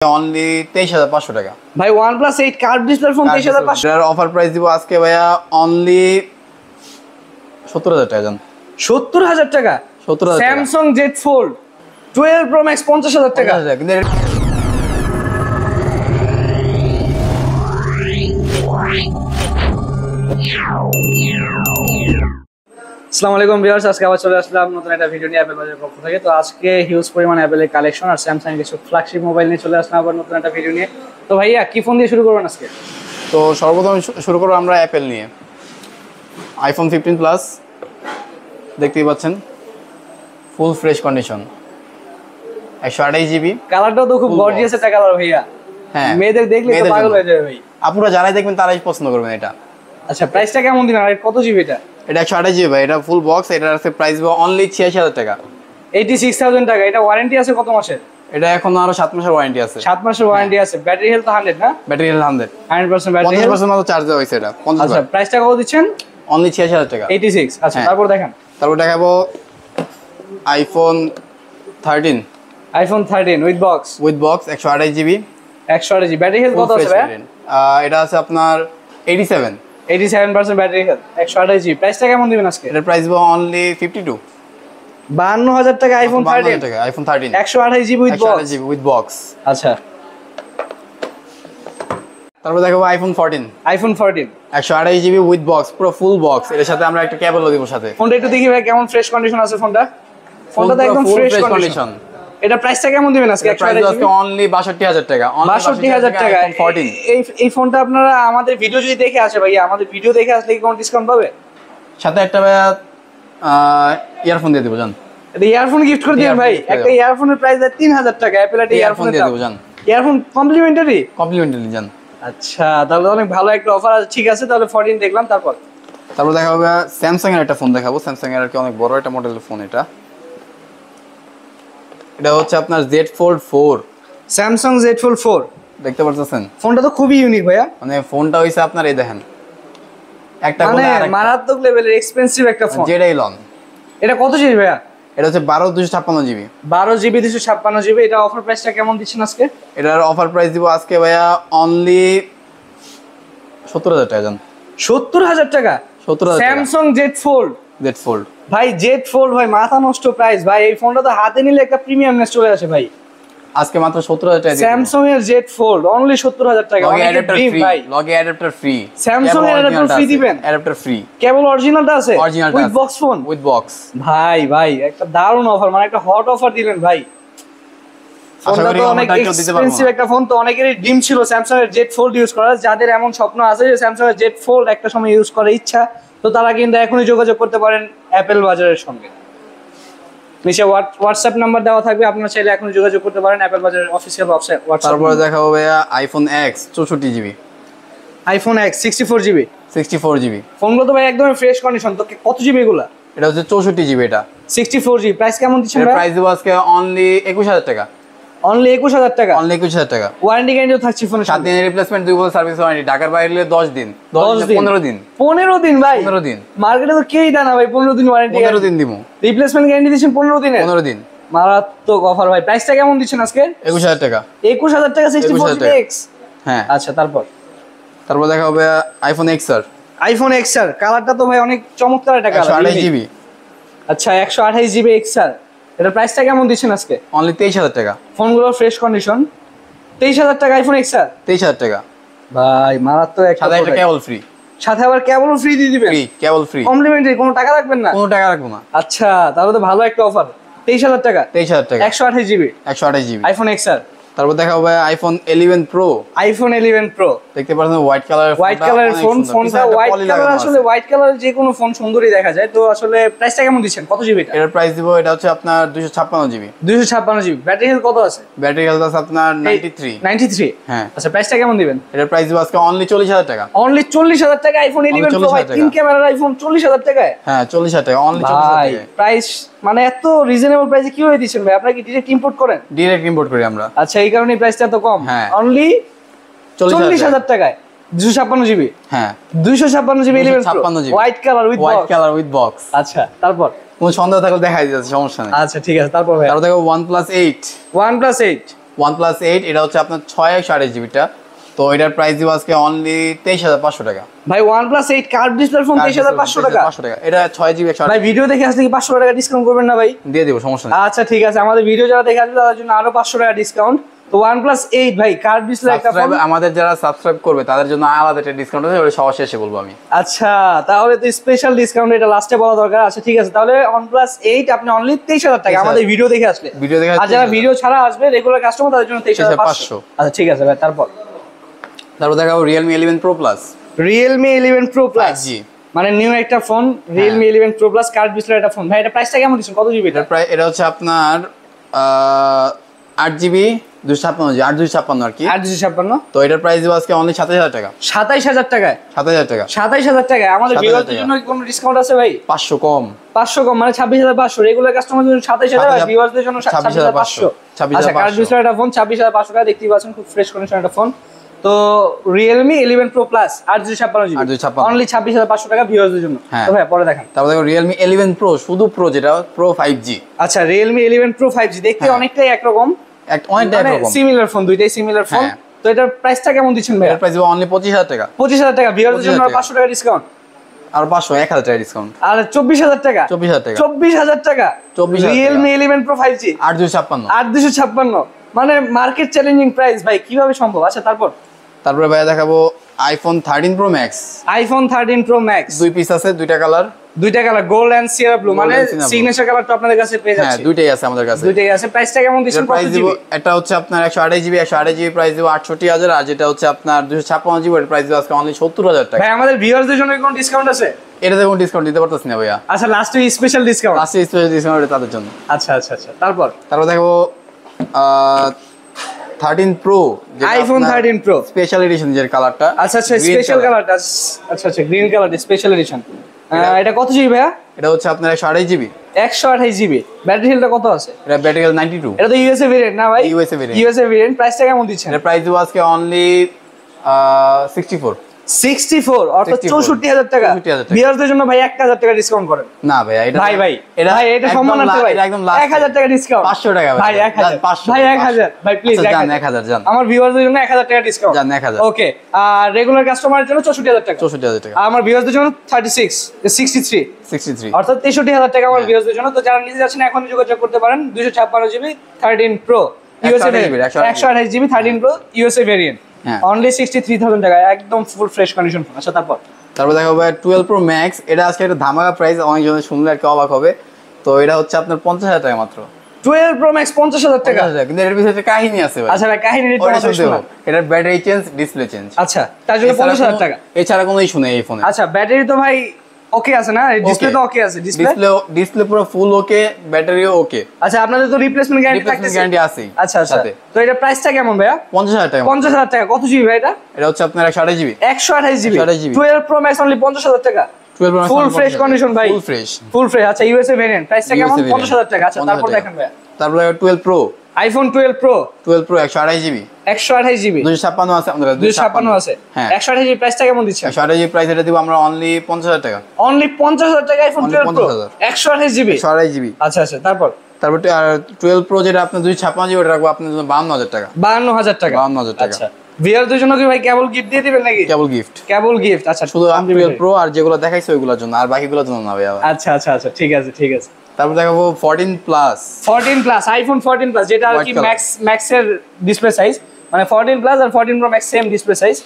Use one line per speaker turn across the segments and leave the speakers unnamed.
Only 23500 টাকা
ভাই OnePlus 8 curve display phone 23500
এর অফার প্রাইস দিব আজকে ভাইয়া অনলি 70000 টাকা জান
70000 টাকা
70000
Samsung Z Fold 12 Pro Max 50000 টাকা
কিন্তু
আসসালামু আলাইকুম ভিউয়ার্স, আজকে আবার চলে আসলাম নতুন একটা ভিডিও নিয়ে অ্যাপল বাজারের পক্ষ থেকে। তো আজকে হিউজ পরিমাণে অ্যাপলের কালেকশন আর স্যামসাং কিছু ফ্ল্যাগশিপ মোবাইল নিয়ে চলে আসলাম আবার নতুন একটা ভিডিও নিয়ে। তো ভাইয়া কি ফোন দিয়ে শুরু করবেন আজকে?
তো সর্বপ্রথম শুরু করব আমরা অ্যাপল নিয়ে। আইফোন 15 প্লাস দেখতেই পাচ্ছেন, ফুল ফ্রেশ কন্ডিশন, 128 জিবি।
কালারটাও তো খুব গর্জিয়াস একটা কালার ভাইয়া।
হ্যাঁ,
মেয়েদের দেখলে তো পাগল হয়ে যাবে ভাই।
আপনারা যারাই দেখবেন তারাই পছন্দ করবেন এটা।
আচ্ছা, প্রাইসটা কেমন দিবেন আর কত জিবি এটা?
এটা 128 জিবি ভাই, এটা ফুল বক্স। এটার আছে প্রাইস অনলি 86000 টাকা,
86000 টাকা। এটা ওয়ারেন্টি আছে কত মাসের?
এটা এখন আরো 7 মাসের ওয়ারেন্টি আছে।
7 মাসের ওয়ারেন্টি আছে। ব্যাটারি হেলথ 100 না?
Battery health
100% battery health.
50% মতো চার্জ দেওয়া হয়েছে এটা। 50।
আচ্ছা, প্রাইসটা কত দিচ্ছেন?
অনলি 86000 টাকা।
86। আচ্ছা, তারপর দেখেন।
তারপর দেখাবো iPhone 13।
IPhone 13 with box
128 GB.
128 GB. Battery health কত আছে ভাই?
এটা আছে আপনার
87% ব্যাটারি হেলথ, 128 জিবি। প্রাইসটা কেমন দিবেন আজকে?
এটার প্রাইস অনলি 52।
52000 টাকা আইফোন 13।
টাকা iPhone 13
128 GB with box.
128 GB with box.
আচ্ছা,
তারপর দেখাবো iPhone 14।
IPhone 14
128 GB with box, পুরো ফুল বক্স। এর সাথে আমরা একটা কেবলও দিব সাথে।
ফোনটা একটু দেখি ভাই কেমন ফ্রেশ কন্ডিশন আছে ফোনটা। ফোনটা তো একদম ফ্রেশ কন্ডিশন। এটা প্রাইসটা কেমন দিবেন আজকে?
আজকে অনলি 62000 টাকা।
62000 টাকা
14।
এই ফোনটা আপনারা আমাদের ভিডিও যদি দেখে আসে ভাই, আমাদের ভিডিও দেখে আসলে কি কোনো ডিসকাউন্ট পাবে?
সাথে একটা ভাই ইয়ারফোন দিয়ে দেব জান।
এটা ইয়ারফোন গিফট করে দিবেন ভাই। একটা ইয়ারফোনের প্রাইস 3000 টাকা। অ্যাপল একটা ইয়ারফোন
দিয়ে দেব জান।
ইয়ারফোন কমপ্লিমেন্টারি
জান।
আচ্ছা, তাহলে অনেক ভালো একটা অফার আছে। ঠিক আছে, তাহলে 14 দেখলাম। তারপর
দেখা হবে স্যামসাং এর একটা ফোন দেখাবো। স্যামসাং এর আর কি অনেক বড় একটা মডেলের ফোন এটা। এটা হচ্ছে আপনার Z Fold 4।
Samsung Z Fold 4
দেখতে পাচ্ছেন?
ফোনটা তো খুবই ইউনিক ভাইয়া।
মানে ফোনটা হইছে আপনার, এই দেখেন, একটা
মানে মারাত্মক লেভেলের এক্সপেন্সিভ একটা ফোন।
যেটাই লন।
এটা কত জিবি ভাইয়া?
এটা হচ্ছে 12256 জিবি।
12 GB 256 GB. এটা অফার প্রাইসটা কেমন দিচ্ছেন আজকে?
এটার অফার প্রাইস দিব আজকে ভাইয়া অনলি 70000 টাকা জান।
70000 টাকা
70000
স্যামসাং Z Fold ভাই। Z Fold ভাই মাথা নষ্ট প্রাইস ভাই। এই ফোনটা তো হাতে নিলে একটা প্রিমিয়ামনেস চলে আসে ভাই।
আজকে মাত্র 70000 টাকা দিবেন।
স্যামসাং এর Z Fold অনলি 70000 টাকা।
লগে অ্যাডাপ্টার ফ্রি, লগে অ্যাডাপ্টার ফ্রি।
স্যামসাং এর অ্যাডাপ্টার ফ্রি দিবেন?
Adapter free.
কেবল অরিজিনালটা আছে with box phone?
With box.
ভাই একটা দারুণ অফার, মানে একটা হট অফার দিলেন ভাই। ফোনটা তো অনেক এক্সপেন্সিভ একটা ফোন, তো অনেকেরই ড্রিম ছিল স্যামসাং এর Z Fold ইউজ করার। যাদের এমন স্বপ্ন আছে যে স্যামসাং এর Z Fold একটা সময় ইউজ করার ইচ্ছা, তো তারা কিন্তু এখনই যোগাযোগ করতে পারেন অ্যাপল বাজারের সঙ্গে। নিচে হোয়াটসঅ্যাপ নাম্বার দেওয়া থাকবে, আপনারা চাইলে এখনই যোগাযোগ করতে পারেন অ্যাপল বাজারের অফিসিয়াল ওয়েবসাইট।
তারপরে দেখাবো ভাইয়া iPhone X 64 GB.
IPhone X 64 GB.
64 GB
ফোনগুলো তো ভাই একদম ফ্রেশ কন্ডিশন। তো কত জিবি এগুলা?
এটা হচ্ছে 64 জিবি। এটা
64 জিবি। প্রাইস কেমন দিচ্ছেন ভাই?
প্রাইস দিব আজকে অনলি 21000 টাকা।
অনলি 21000 টাকা।
অনলি 21000 টাকা।
ওয়ারেন্টি গ্যারান্টিও থাকছে ফোনের
7 দিনের রিপ্লেসমেন্ট, 2 বছর সার্ভিস ওয়ারেন্টি। ঢাকার বাইরে হলে 10 দিন, 15 দিন।
15 দিন ভাই?
15 দিন।
মার্কেটে তো কেউই দেয় না ভাই 15 দিন ওয়ারেন্টি।
15 দিন দিব।
রিপ্লেসমেন্ট গ্যারান্টি দিচ্ছেন 15 দিনের?
15 দিন।
মারাত্মক অফার ভাই। প্রাইসটা কেমন দিচ্ছেন আজকে?
21000 টাকা।
21000 টাকা 64 জিবি X।
হ্যাঁ।
আচ্ছা, তারপর
দেখা হবে আইফোন XR।
আইফোন XR কালারটা তো ভাই অনেক চমৎকার একটা কালার।
128 জিবি।
আচ্ছা, 128 জিবি XR। এটার প্রাইসটা কেমন দিচ্ছেন আজকে?
অনলি 23000 টাকা।
ফোনগুলো ফ্রেশ কন্ডিশন। 23000 টাকা আইফোন XR।
23000 টাকা
ভাই মারাত্মক একটা।
সাথে একটা কেবল ফ্রি।
সাথে আবার কেবল ফ্রি দিয়ে দিবেন?
ফ্রি, কেবল ফ্রি।
কমপ্লিমেন্টারি, কোনো টাকা রাখবেন না?
কোনো টাকা রাখবো না।
আচ্ছা, তাহলে তো ভালো একটা অফার। 23000 টাকা।
23000 টাকা
128 জিবি।
128 GB
iPhone XR।
তারপর দেখা হবে আইফোন 11 প্রো।
আইফোন 11 প্রো
দেখতে পাচ্ছেন হোয়াইট কালার।
ফোনটা হোয়াইট কালার। আসলে হোয়াইট কালার যে কোনো ফোন সুন্দরই দেখা যায়। তো আসলে প্রাইসটা কেমন দিচ্ছেন? কত জিবি এটা?
এর প্রাইস দিব এটা হচ্ছে আপনার 256 জিবি।
256 জিবি। ব্যাটারি হেলথ কত আছে?
ব্যাটারি হেলথ আছে আপনার 93।
হ্যাঁ। আচ্ছা, প্রাইসটা কেমন দিবেন?
এর প্রাইস দিব আজকে অনলি 40000 টাকা।
অনলি 40000 টাকা আইফোন 11 প্রো ভাই। 3 ক্যামেরার আইফোন 40000 টাকায়?
হ্যাঁ, 40000 টাকা। অনলি 40000 টাকা।
প্রাইস মানে এত রিজনেবল প্রাইসে কিভাবে দিচ্ছেন ভাই? আপনারা কি ডাইরেক্ট ইম্পোর্ট করেন?
ডাইরেক্ট ইম্পোর্ট করি আমরা।
আচ্ছা, এই কারণে প্রাইসটা এত কম।
হ্যাঁ।
অনলি 40000 টাকায় 256 জিবি।
হ্যাঁ,
256 GB 11 pro white colour with box. আচ্ছা, তারপর
কোন সন্দেহ থাকলে দেখাই দিতেছে, সমস্যা নেই।
আচ্ছা, ঠিক আছে। তারপর ভাই
দেখো OnePlus 8।
OnePlus 8
OnePlus 8 এটা হচ্ছে আপনার 628 জিবিটা। তো এটার প্রাইস দিব আজকে অনলি 23,500 টাকা।
ভাই OnePlus 8 কার্ভ ডিসপ্লে ফোন 23,500 টাকা।
500 টাকা। এটা 6 জিবি 128।
ভাই ভিডিও দেখে আসলে কি 500 টাকা ডিসকাউন্ট করবেন না ভাই?
দিয়ে দিব, সমস্যা নেই।
আচ্ছা ঠিক আছে, আমাদের ভিডিও যারা দেখে আসবে তাদের জন্য আরো 500 টাকা ডিসকাউন্ট। তো OnePlus 8 ভাই কার্ভ ডিসপ্লে একটা ফোন,
আমাদের যারা সাবস্ক্রাইব করবে তাদের জন্য আলাদা একটা ডিসকাউন্ট আছে, ওটা সবার শেষে বলবো আমি।
আচ্ছা তাহলে তো স্পেশাল ডিসকাউন্ট এটা লাস্টে বলা দরকার। আচ্ছা ঠিক আছে, তাহলে OnePlus 8 আপনি অনলি 23,000 টাকা আমাদের ভিডিও দেখে আসলে। আর যারা ভিডিও ছাড়া আসবে রেগুলার কাস্টমার তাদের জন্য 23,500। আচ্ছা ঠিক আছে ভাই, তারপর
দেখাবো Realme 11 Pro Plus।
Realme 11 Pro Plus
জি,
মানে নিউ একটা phone Realme 11 Pro Plus curve display একটা ফোন। ভাই এটা প্রাইসটা কেমন দিচ্ছেন, কত জিবি এটা?
প্রায় এটা হচ্ছে আপনার 8GB 256 8 256 আর কি,
8 256।
তো এটার প্রাইস দিব আজকে অনলি 27,000 টাকা।
27,000 টাকায়?
27,000 টাকা।
27,000 টাকায় আমাদের ভিউয়ারদের জন্য কি কোনো ডিসকাউন্ট আছে ভাই?
500 কম।
500 কম মানে 26,500। রেগুলার কাস্টমারদের জন্য 27,000, আর ভিউয়ারদের জন্য 26,500। আচ্ছা কার্ভ ডিসপ্লে একটা ফোন 26,500 টাকা দেখতেই পাচ্ছেন, খুব ফ্রেশ কন্ডিশন একটা ফোন। তো Realme 11 Pro Plus 8 256 GB only 26,500 টাকা ভিউয়ারদের জন্য। তো ভাই পরে দেখেন।
তারপর দেখো Realme 11 Pro, শুধু প্রো, যেটা Pro 5G।
আচ্ছা Realme 11 Pro 5G দেখতে অনেকটাই একরকম,
অনেকটাই একরকম,
সিমিলার ফোন, দুইটাই সিমিলার ফোন। তো এটার প্রাইসটা কেমন দিচ্ছেন ভাই?
এর প্রাইস দিব অনলি 25,000 টাকা।
25,000 টাকা ভিউয়ারদের জন্য, আর 500 টাকা ডিসকাউন্ট,
আর 1000 টাকা ডিসকাউন্ট,
আর 24,000 টাকা।
24,000 টাকা।
24,000 টাকা Realme 11 Pro 5G
8 256।
8 256 মানে মার্কেট চ্যালেঞ্জিং প্রাইস ভাই, কিভাবে সম্ভব? আচ্ছা তারপরে
ভাইয়া দেখাবো iPhone 13 Pro Max।
iPhone 13 Pro Max
দুই পিস আছে, দুইটা কালার,
গোল্ড এন্ড সিয়ারা ব্লু, মানে সিগনেচার কালারটা আপনাদের কাছে পেয়ে যাচ্ছে।
হ্যাঁ দুইটাই আছে আমাদের কাছে।
দুইটাই আছে। প্রাইসটা কেমন দিচ্ছেন?
প্রাইস দিব এটা হচ্ছে আপনার 128 জিবি প্রাইস দিব 68,000, আর যেটা হচ্ছে আপনার 256 জিবি এর প্রাইস দিব আজকে অনলি 70,000 টাকা।
ভাই আমাদের ভিউয়ারদের জন্য কোনো ডিসকাউন্ট আছে?
এটাতে কোনো ডিসকাউন্ট দিতে পারতেছি না ভাইয়া।
আচ্ছা লাস্টে স্পেশাল ডিসকাউন্ট।
তাদের জন্য।
আচ্ছা তারপর
দেখো 13 Pro,
iPhone 13 Pro
special edition যে কালারটা।
আচ্ছা স্পেশাল কালারটা। আচ্ছা গ্রিন কালার স্পেশাল এডিশন। এটা কত জিবি ভাইয়া?
এটা হচ্ছে আপনার 128 জিবি।
128 জিবি। ব্যাটারি হেলথটা কত আছে?
এটা ব্যাটারি হেলথ 92।
এটা তো ইউএসএ ভেরিয়েন্ট না ভাই?
USA variant.
USA variant. প্রাইসটা কেমন দিচ্ছেন?
এটা প্রাইস দিব আজকে অনলি
64 অর্থাৎ 64,000 টাকা। ভিউয়ারদের জন্য ভাই 1,000 টাকা ডিসকাউন্ট করেন।
না ভাই এটা
এটা সম্মানার্থে ভাই
একদম লাস্ট
1,000 টাকা ডিসকাউন্ট।
500 টাকা
ভাই 1,000 ভাই 1,000 ভাই প্লিজ
জান 1,000 জান।
আমার ভিউয়ারদের জন্য 1,000 টাকা ডিসকাউন্ট
জান 1,000।
ওকে। আর রেগুলার কাস্টমারের জন্য 64,000 টাকা।
64,000 টাকা।
আমার ভিউয়ারদের জন্য 63 অর্থাৎ 63,000 টাকা আমার ভিউয়ারদের জন্য। তো যারা নিতে যাচ্ছেন এখনই যোগাযোগ করতে পারেন। 256 GB 13 Pro USA variant, 128 GB 13 Pro USA variant only 63,000 টাকা, একদম ফুল ফ্রেশ কন্ডিশন ফোন। আচ্ছা তারপর
দেখো ভাই 12 Pro Max। এটা আজকে একটা ধামাকা প্রাইস, অনেকজন শুনলে আর কি অবাক হবে। তো এটা হচ্ছে আপনার 50,000 টাকা মাত্র।
12 Pro Max 50,000 টাকা।
কিন্তু এর ভিতরে কাহিনী আছে ভাই।
আচ্ছা ভাই কাহিনী
এটার ব্যাটারি চেঞ্জ, ডিসপ্লে চেঞ্জ।
আচ্ছা তার জন্য 50,000 টাকা।
এছাড়া কোনো ইস্যু নেই এই ফোনে।
আচ্ছা ব্যাটারি তো ভাই ওকে আছে না? ডিসপ্লে তো ওকে আছে?
ডিসপ্লে পুরো ফুল ওকে, ব্যাটারিও ওকে।
আচ্ছা আপনাদের তো রিপ্লেসমেন্ট গ্যারান্টি
আছে।
আচ্ছা তো এটা প্রাইসটা কেমন ভাইয়া?
50,000 টাকা।
50,000 টাকা। কত জিবি ভাই এটা?
এটা হচ্ছে আপনার 128 GB.
128 GB 12 Pro Max only 50,000 টাকা।
12 Pro Max
full fresh condition ভাই,
ফুল ফ্রেশ।
আচ্ছা ইউএসএ ভেরিয়েন্ট। প্রাইসটা কেমন? 50,000 টাকা। আচ্ছা তারপর দেখেন ভাইয়া।
তারপর 12 Pro
iPhone 12 Pro
128 GB
128 GB
256 আছে আমাদের
256 আছে। হ্যাঁ 128 জিবি প্রাইসটা কেমন দিচ্ছেন?
128 জিবি প্রাইস এটা দিব আমরা অনলি 50,000 টাকা।
অনলি 50,000 টাকা iPhone 12 Pro 128 জিবি
128 জিবি।
আচ্ছা তারপর
12 Pro যেটা আপনার 256 জিবি ওটা রাখবো আপনার জন্য 52,000 টাকা।
52,000 টাকা।
52,000 টাকা।
আচ্ছা ভিউয়ারদের জন্য কি ভাই কেবল গিফট দিয়ে দিবেন নাকি? কেবল গিফট। আচ্ছা
শুধু 12 Pro আর যেগুলো দেখাইছে ওইগুলোর জন্য, আর বাকিগুলোর জন্য না ভাই।
আচ্ছা ঠিক আছে
তারপর দেখাবো 14 প্লাস
iPhone 14 প্লাস যেটা আর কি ম্যাক্স এর ডিসপ্লে সাইজ, মানে 14 প্লাস আর 14 Pro Max same display size.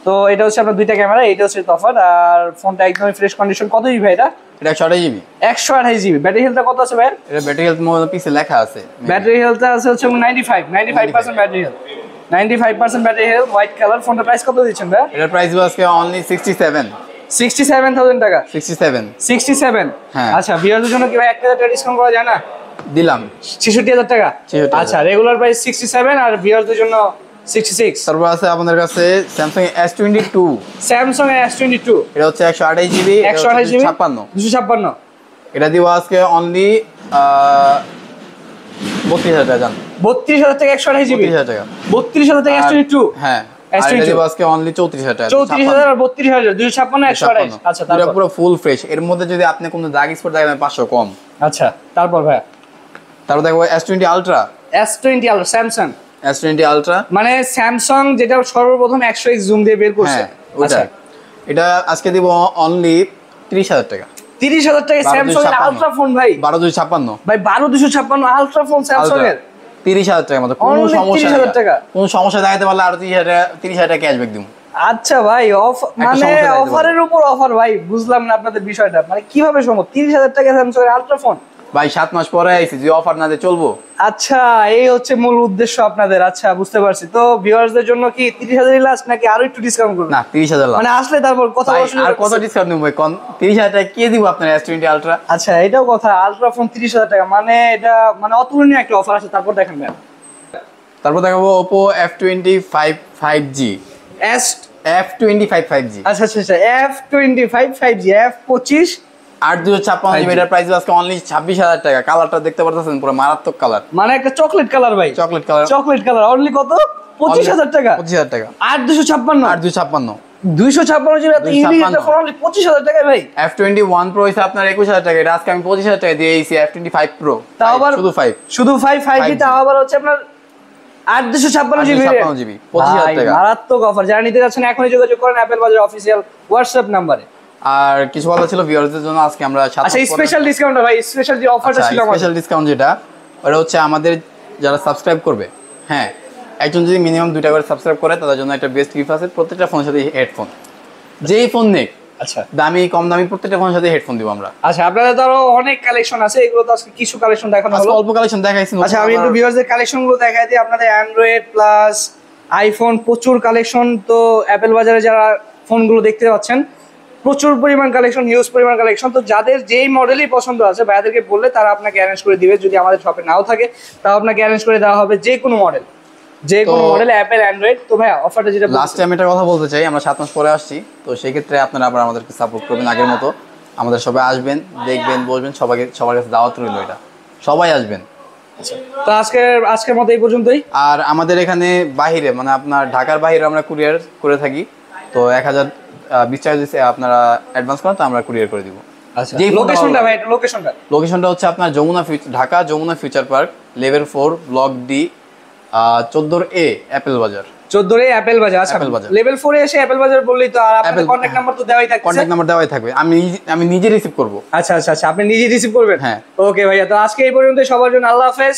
তো এটা হচ্ছে আপনার দুইটা ক্যামেরা, এটা হচ্ছে তফাৎ। আর ফোনটা একদমই ফ্রেশ কন্ডিশন। কত জিবি ভাই এটা?
এটা 128 জিবি
128 জিবি। ব্যাটারি হেলথটা কত আছে ভাই?
এটা ব্যাটারি হেলথ মনে পিছে লেখা আছে।
ব্যাটারি হেলথটা আছে হচ্ছে 95% battery health. 95% battery health, white colour. ফোনটা প্রাইস কত দিচ্ছেন ভাই?
এটার প্রাইস আজকে অনলি
67,000 টাকা। 67
হ্যাঁ।
আচ্ছা ভিউয়ারদের জন্য কি ভাই 1,000 টাকা ডিসকাউন্ট করা যায় না?
দিলাম
66,000 টাকা। আচ্ছা রেগুলার প্রাইস 67 আর ভিউয়ারদের জন্য 66।
তারপর আছে আমাদের কাছে Samsung S22
এটা
হচ্ছে 128 জিবি
256
এটা দিব আজকে অনলি 32,000 টাকা।
32,000 টাকা 128 জিবি
32,000 টাকা।
32,000 টাকা S22।
হ্যাঁ এটা দিব আজকে অনলি 34,000 টাকা।
34,000 আর 32,000 256 128। আচ্ছা
তারপর পুরো ফুল ফ্রেশ। এর মধ্যে যদি আপনি কোনো দাগ স্পট দেখেন 500 কম।
আচ্ছা তারপর ভাই
তারপর দেখো S20 Ultra
Samsung
S20 ultra,
মানে স্যামসাং যেটা সর্বপ্রথম 100x জুম দিয়ে বের করছে।
হ্যাঁ ওটা। এটা আজকে দিব অনলি 30,000 টাকা।
30,000 টাকায় স্যামসাং এর আলট্রা ফোন ভাই,
12256
ভাই 12256 আলট্রা ফোন স্যামসাং এর
30,000 টাকার মতো। কোনো
Only
সমস্যা
30,000 টাকা।
কোনো সমস্যা দেখাতে পারলে আরো 30,000 টাকা ক্যাশব্যাক দিব।
আচ্ছা ভাই, মানে অফারের উপর অফার ভাই, বুঝলাম না আপনাদের বিষয়টা, মানে কিভাবে সম্ভব 30,000 টাকা স্যামসাং এর আলট্রা ফোন?
ভাই 7 মাস পরে আইছি, যে অফার না দিয়ে চলবো?
আচ্ছা, এই হচ্ছে মূল উদ্দেশ্য আপনাদের। আচ্ছা, বুঝতে পারছি। তো ভিউয়ার্সদের জন্য কি 30,000 লাস্ট নাকি আরো একটু ডিসকাউন্ট করবেন?
না 30,000
মানে আসলে তারপর কথা বলছি
আর কত ডিসকাউন্ট দিব ভাই? 30,000 টাকা কে দিব আপনার S20 আলট্রা?
আচ্ছা, এটাও কথা, আলট্রা ফোন 30,000 টাকা, মানে এটা মানে অতুলনীয় একটা অফার আছে। তারপর দেখেন ভাই,
তারপর দেখাবো Oppo F25 5G। F25 5G।
আচ্ছা আচ্ছা আচ্ছা, F25 5G, F25
8,256 জিবি। এটার প্রাইস আজকে অনলি 26,000 টাকা। কালারটা দেখতে পারতেছেন, পুরো মারাত্মক কালার,
মানে একটা চকলেট কালার ভাই,
chocolate colour.
Chocolate colour. Only কত? 25,000 টাকা।
25,000 টাকা।
8,256
8,256
256 জিবি এত ইউনিক একটা ফোন অনলি 25,000 টাকায় ভাই।
F21 Pro হইছে আপনার 21,000 টাকা। এটা আজকে আমি 25,000 টাকা দিয়ে দিয়েছি। F25 Pro
তাও আবার
শুধু
5G, তাও আবার হচ্ছে আপনার 8,256 জিবি।
25,000 টাকা।
মারাত্মক অফার। যারা নিতে যাচ্ছেন এখনই যোগাযোগ করেন অ্যাপল বাজার অফিসিয়াল হোয়াটসঅ্যাপ নাম্বারে।
আর কিছু কথা ছিল ভিউয়ারদের জন্য, আজকে আমরা
আচ্ছা, স্পেশাল ডিসকাউন্ট ভাই, স্পেশাল যে অফারটা ছিল আমাদের,
স্পেশাল ডিসকাউন্ট যেটা, ওটা হচ্ছে আমাদের যারা সাবস্ক্রাইব করবে, হ্যাঁ, একজন যদি মিনিমাম 2টা করে সাবস্ক্রাইব করে, তাদের জন্য একটা বেস্ট গিফট আছে। প্রত্যেকটা ফোনের সাথে হেডফোন, যেই ফোন নেই,
আচ্ছা
দামি কম দামি প্রত্যেকটা ফোনের সাথে হেডফোন দিব আমরা।
আচ্ছা, আপনাদের তো আরো অনেক কালেকশন আছে, এগুলো তো আজকে কিছু কালেকশন দেখানো
আজকে
হলো।
অল্প কালেকশন দেখাইছি।
আচ্ছা, আমি একটু ভিউয়ারদের কালেকশন গুলো দেখাই দিই। আপনাদের অ্যান্ড্রয়েড প্লাস আইফোন প্রচুর কালেকশন। তো অ্যাপল বাজারে যারা ফোনগুলো দেখতে পাচ্ছেন, প্রচুর পরিমাণ কালেকশন, হিউজ পরিমাণ কালেকশন। তো যাদের যেই মডেলই পছন্দ আছে, ভাইয়াদেরকে বললে তারা আপনাকে অ্যারেঞ্জ করে দিবে। যদি আমাদের শপে নাও থাকে, তাও আপনাকে অ্যারেঞ্জ করে দেওয়া হবে যে কোনো মডেল, যে কোনো মডেল অ্যাপল অ্যান্ড্রয়েড। তো ভাইয়া অফারটা যেটা
লাস্ট টাইম এটা কথা বলতে চাই, আমরা 7 মাস পরে আসছি, তো সেই ক্ষেত্রে আপনারা আবার আমাদেরকে সাপোর্ট করবেন আগের মতো। আমাদের সবাই আসবেন, দেখবেন, বলবেন, সবার কাছে দাওয়াত রইল, এটা সবাই আসবেন।
তো আজকের মতো এই পর্যন্তই।
আর আমাদের এখানে বাহিরে, মানে আপনার ঢাকার বাইরে আমরা কুরিয়ার করে থাকি। তো 1020 টাকা যদি আপনারা অ্যাডভান্স করেন, তো আমরা কুরিয়ার করে দিব।
আচ্ছা, লোকেশনটা ভাই, এটা লোকেশনটা
হচ্ছে আপনার Dhaka Jamuna future park, level 4 block D, 14A Apple বাজার।
14A অ্যাপেল বাজার। আচ্ছা, লেভেল 4 এ এসে অ্যাপেল বাজার বললেই তো, আর আপনাদের কন্টাক্ট নাম্বার তো দেওয়াই থাকবে।
কন্টাক্ট নাম্বার দেওয়াই থাকবে, আমি নিজে রিসিভ করব।
আচ্ছা আচ্ছা আচ্ছা, আপনি নিজে রিসিভ করবেন?
হ্যাঁ।
ওকে ভাইয়া, তো আজকে এই পর্যন্ত। সবার জন্য আল্লাহ হাফেজ।